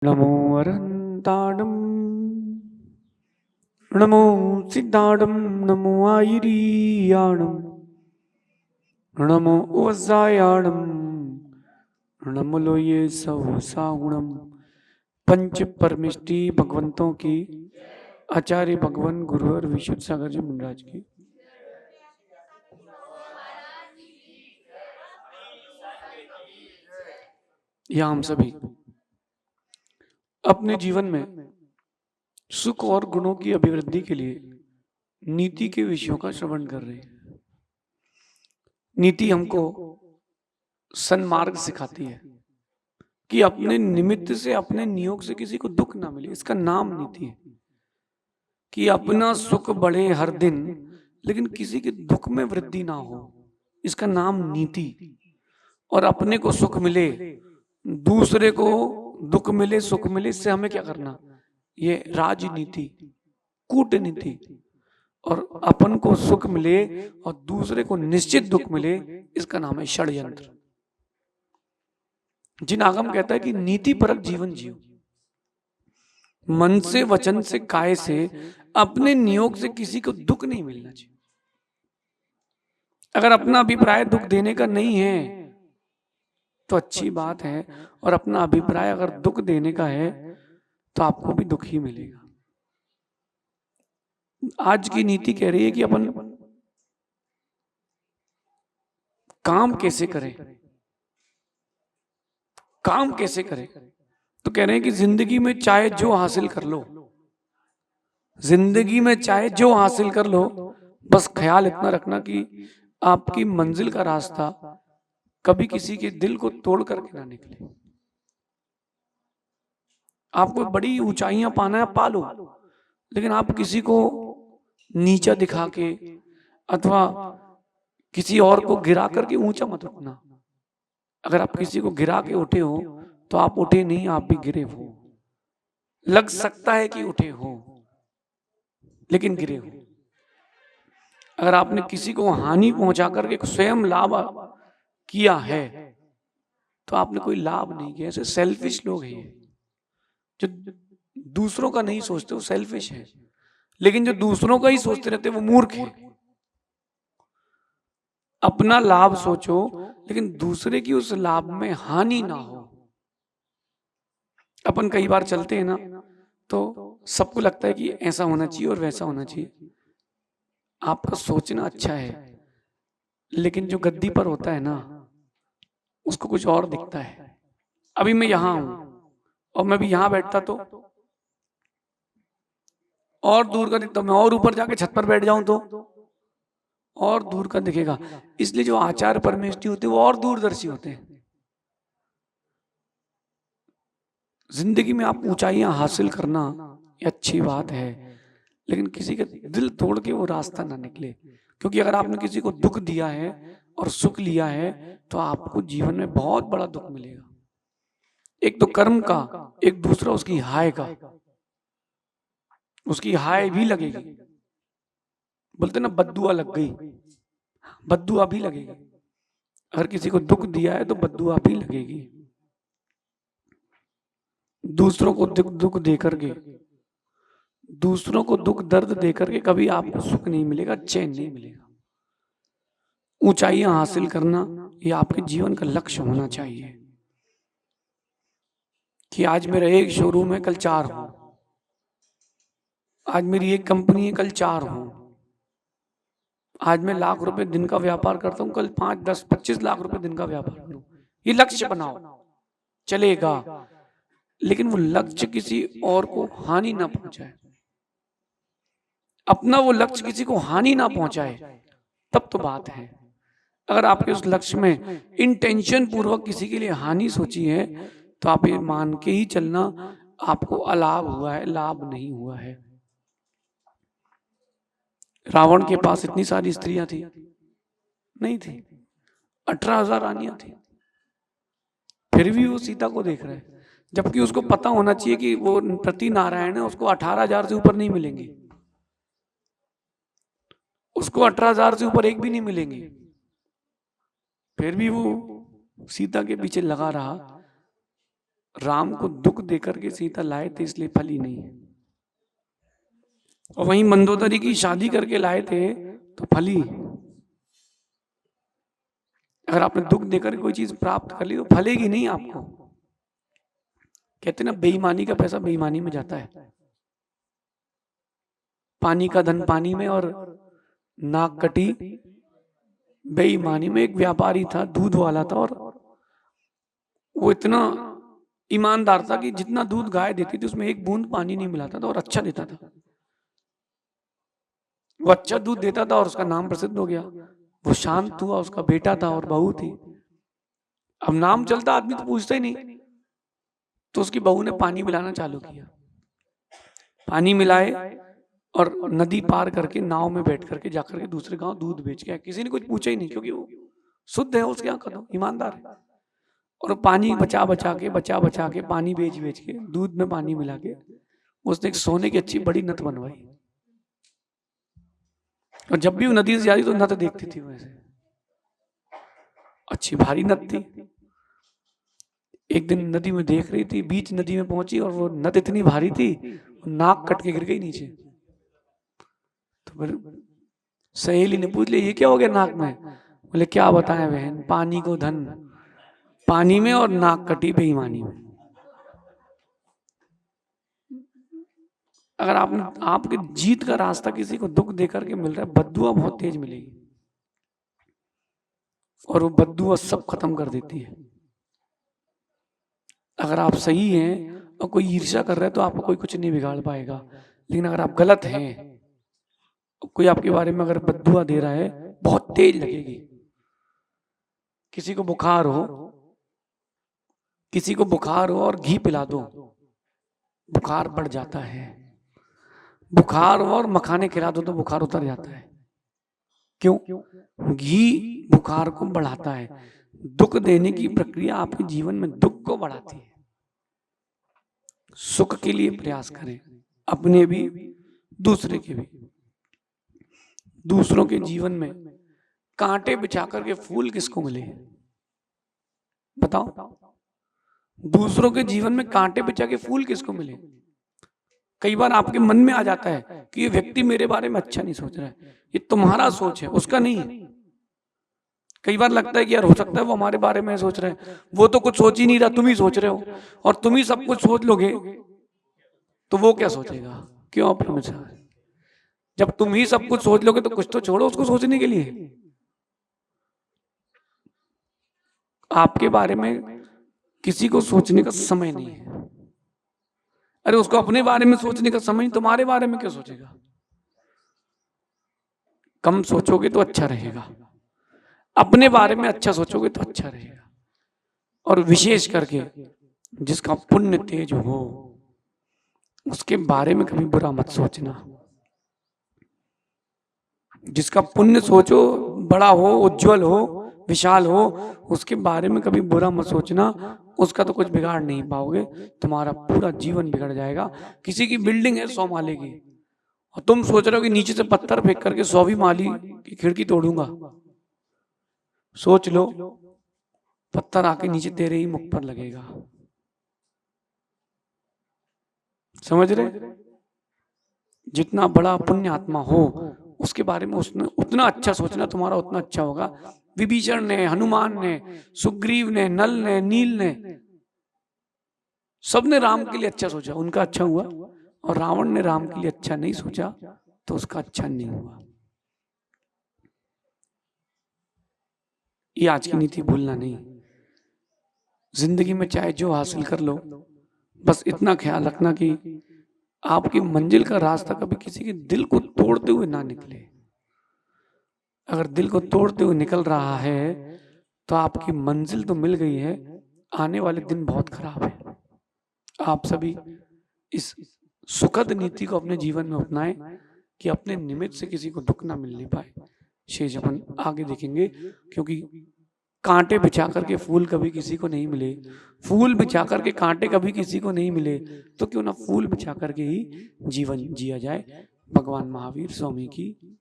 नमो अरहन्ताणं नमो सिद्धाणं नमो आयिरीयाणं नमो वज्रायाणं नमो लोये सहसागुणम। पंच परमिष्टि भगवंतों की, आचार्य भगवान गुरु और विशुद्ध सागर जी मुनिराज की। या हम सभी अपने जीवन में सुख और गुणों की अभिवृद्धि के लिए नीति के विषयों का श्रवण कर रहे हैं। नीति हमको सन्मार्ग सिखाती है कि अपने निमित्त से, अपने नियोग से किसी को दुख ना मिले। इसका नाम नीति है कि अपना सुख बढ़े हर दिन, लेकिन किसी के दुख में वृद्धि ना हो। इसका नाम नीति। और अपने को सुख मिले, दूसरे को दुख मिले, सुख मिले, इससे हमें क्या करना? ये राजनीति, कूटनीति। और अपन को सुख मिले और दूसरे को निश्चित दुख मिले, इसका नाम है षड्यंत्र। जिन आगम कहता है कि नीति परक जीवन जियो, मन से, वचन से, काय से, अपने नियोग से किसी को दुख नहीं मिलना चाहिए। अगर अपना अभिप्राय दुख देने का नहीं है तो अच्छी बात है, और अपना अभिप्राय अगर दुख देने का है तो आपको भी दुख ही मिलेगा। आज की नीति कह रही है कि अपन काम कैसे करें, काम कैसे करें। तो कह रहे हैं कि जिंदगी में चाहे जो हासिल कर लो, जिंदगी में चाहे जो हासिल कर लो, बस ख्याल इतना रखना कि आपकी मंजिल का रास्ता कभी किसी के दिल को तोड़ करके ना निकले। आपको बड़ी ऊंचाइयां पाना है, पालो, लेकिन आप किसी को नीचा दिखा के अथवा किसी और को गिरा करके ऊंचा मत उठना। अगर आप किसी को गिरा के उठे हो तो आप उठे नहीं, आप भी गिरे हो। लग सकता है कि उठे हो, लेकिन गिरे हो। अगर आपने किसी को हानि पहुंचा करके स्वयं लाभ किया है तो आपने कोई लाभ नहीं किया। ऐसे सेल्फिश लोग हैं जो दूसरों का नहीं सोचते, वो सेल्फिश है। लेकिन जो दूसरों का ही सोचते रहते वो मूर्ख है। अपना लाभ सोचो, लेकिन दूसरे की उस लाभ में हानि ना हो। अपन कई बार चलते हैं ना, तो सबको लगता है कि ऐसा होना चाहिए और वैसा होना चाहिए। आपका सोचना अच्छा है, लेकिन जो गद्दी पर होता है ना, उसको कुछ और दिखता है। अभी मैं यहां हूं और मैं भी यहां बैठता तो और दूर का दिखता, मैं और ऊपर जाके छत पर बैठ जाऊं तो और दूर का दिखेगा। इसलिए जो आचार परमेष्टि होते हैं वो और दूरदर्शी होते हैं। जिंदगी में आप ऊंचाइयां हासिल करना ये अच्छी बात है, लेकिन किसी का दिल तोड़ के वो रास्ता ना निकले। क्योंकि अगर आपने किसी को दुख दिया है और सुख लिया है तो आपको जीवन में बहुत बड़ा दुख मिलेगा। एक तो कर्म का, एक दूसरा उसकी हाय का। उसकी हाय भी लगेगी। बोलते ना बद्दुआ लग गई, बद्दुआ भी लगेगी। अगर किसी को दुख दिया है तो बद्दुआ भी लगेगी। दूसरों को दुख दुख दे करके, दूसरों को दुख दर्द दे करके कभी आपको सुख नहीं मिलेगा, चैन नहीं मिलेगा। ऊंचाइयां हासिल करना ये आपके जीवन का लक्ष्य होना चाहिए कि आज मेरा एक शोरूम है, कल 4 हो। आज मेरी एक कंपनी है, कल 4 हो। आज मैं लाख रुपए दिन का व्यापार करता हूं, कल 5, 10, 25 लाख रुपए दिन का व्यापार करूं। ये लक्ष्य बनाओ, चलेगा, लेकिन वो लक्ष्य किसी और को हानि ना पहुंचाए। अपना वो लक्ष्य किसी को हानि ना पहुंचाए, तब तो बात है। अगर आपके उस लक्ष्य में इंटेंशन पूर्वक किसी के लिए हानि सोची है तो आप ये मान के ही चलना आपको अलाभ हुआ है, लाभ नहीं हुआ है। रावण के पास इतनी सारी स्त्रियां थी नहीं थी, 18,000 रानियां थी, फिर भी वो सीता को देख रहा है। जबकि उसको पता होना चाहिए कि वो प्रति नारायण है, उसको 18,000 से ऊपर नहीं मिलेंगे, उसको 18,000 से ऊपर एक भी नहीं मिलेंगे। फिर भी वो सीता के पीछे लगा रहा राम को दुख देकर के सीता लाए थे, इसलिए फली नहीं है। और वहीं मंदोदरी की शादी करके लाए थे तो फली। अगर आपने दुख देकर कोई चीज प्राप्त कर ली तो फलेगी नहीं आपको। कहते ना, बेईमानी का पैसा बेईमानी में जाता है। पानी का धन पानी में और नाक कटी बेईमानी में। एक व्यापारी था, दूध वाला था, और वो इतना ईमानदार था कि जितना दूध गाय देती थी उसमें एक बूंद पानी नहीं मिलाता था और अच्छा देता था। वो अच्छा दूध देता था और उसका नाम प्रसिद्ध हो गया। वो शांत हुआ, उसका बेटा था और बहू थी। अब नाम चलता, आदमी तो पूछता ही नहीं। तो उसकी बहू ने पानी मिलाना चालू किया। पानी मिलाए और नदी पार करके नाव में बैठ करके जाकर के दूसरे गांव दूध बेच गया। किसी ने कुछ पूछा ही नहीं, क्योंकि वो शुद्ध है, उसके यहाँ कदम ईमानदार है। और पानी बचा बचा के पानी बेच के दूध में पानी मिला के उसने एक सोने की अच्छी बड़ी नथ बनवाई। और जब भी वो नदी से जाती तो नथ देखती थी, वैसे अच्छी भारी नथ थी। एक दिन नदी में देख रही थी, बीच नदी में पहुंची और वो नथ इतनी भारी थी, नाक कट के गिर गई नीचे। तो फिर सहेली ने पूछ लिया, ये क्या हो गया नाक में? बोले, क्या बताएं बहन, पानी को धन पानी में और नाक कटी बेईमानी में। अगर आपके जीत का रास्ता किसी को दुख देकर के मिल रहा है, बद्दुआ बहुत तेज मिलेगी और वो बद्दुआ सब खत्म कर देती है। अगर आप सही हैं और कोई ईर्ष्या कर रहा है तो आपको कोई कुछ नहीं बिगाड़ पाएगा। लेकिन अगर आप गलत हैं, कोई आपके बारे में अगर बद्दुआ दे रहा है, बहुत तेज लगेगी। किसी को बुखार हो और घी पिला दो, बुखार बढ़ जाता है। बुखार हो और मखाने खिला दो तो बुखार उतर जाता है। क्यों? घी बुखार को बढ़ाता है। दुख देने की प्रक्रिया आपके जीवन में दुख को बढ़ाती है। सुख के लिए प्रयास करें, अपने भी दूसरे के भी। दूसरों के जीवन में कांटे बिछा करके फूल किसको मिले? बताओ। दूसरों के जीवन में कांटे बिछा के फूल किसको मिले? कई बार आपके मन में आ जाता है कि ये व्यक्ति मेरे बारे में अच्छा नहीं सोच रहा है, ये तुम्हारा सोच है, उसका नहीं है। कई बार लगता है कि यार हो सकता है वो हमारे बारे में सोच रहे हैं, वो तो कुछ सोच ही नहीं रहा, तुम ही सोच रहे हो। और तुम ही सब कुछ सोच लोगे तो वो क्या सोचेगा? क्यों अपने? जब तुम ही सब कुछ सोच लोगे तो कुछ तो छोड़ो उसको सोचने के लिए। आपके बारे में किसी को सोचने का समय नहीं है। अरे उसको अपने बारे में सोचने का समय नहीं, तुम्हारे बारे में क्यों सोचेगा? कम सोचोगे तो अच्छा रहेगा, अपने बारे में अच्छा सोचोगे तो अच्छा रहेगा। और विशेष करके जिसका पुण्य तेज हो उसके बारे में कभी बुरा मत सोचना। जिसका पुण्य सोचो बड़ा हो, उज्जवल हो, विशाल हो, उसके बारे में कभी बुरा मत सोचना। उसका तो कुछ बिगाड़ नहीं पाओगे, तुम्हारा पूरा जीवन बिगड़ जाएगा। किसी की बिल्डिंग है 100 माले की और तुम सोच रहे हो कि नीचे से पत्थर फेंक करके 100वीं माली की खिड़की तोड़ूंगा। सोच लो, पत्थर आके नीचे तेरे ही मुख पर लगेगा। समझ रहे? जितना बड़ा पुण्य आत्मा हो उसके बारे में उसने उतना अच्छा सोचना, तुम्हारा उतना अच्छा होगा। विभीषण ने, हनुमान ने, सुग्रीव ने, नल ने, नील ने, सबने राम के लिए अच्छा सोचा, उनका अच्छा हुआ। और रावण ने राम के लिए अच्छा नहीं सोचा तो उसका अच्छा नहीं हुआ। ये आज की नीति भूलना नहीं। जिंदगी में चाहे जो हासिल कर लो, बस इतना ख्याल रखना कि आपकी मंजिल का रास्ता कभी किसी के दिल को तोड़ते हुए ना निकले। अगर दिल को तोड़ते हुए निकल रहा है तो आपकी मंजिल तो मिल गई है, आने वाले दिन बहुत खराब है। आप सभी इस सुखद नीति को अपने जीवन में अपनाएं कि अपने निमित्त से किसी को दुख ना मिलने पाए। शेष अपन आगे देखेंगे, क्योंकि कांटे बिछा करके फूल कभी किसी को नहीं मिले, फूल बिछा करके कांटे कभी किसी को नहीं मिले, तो क्यों ना फूल बिछा करके ही जीवन जिया जाए। भगवान महावीर स्वामी की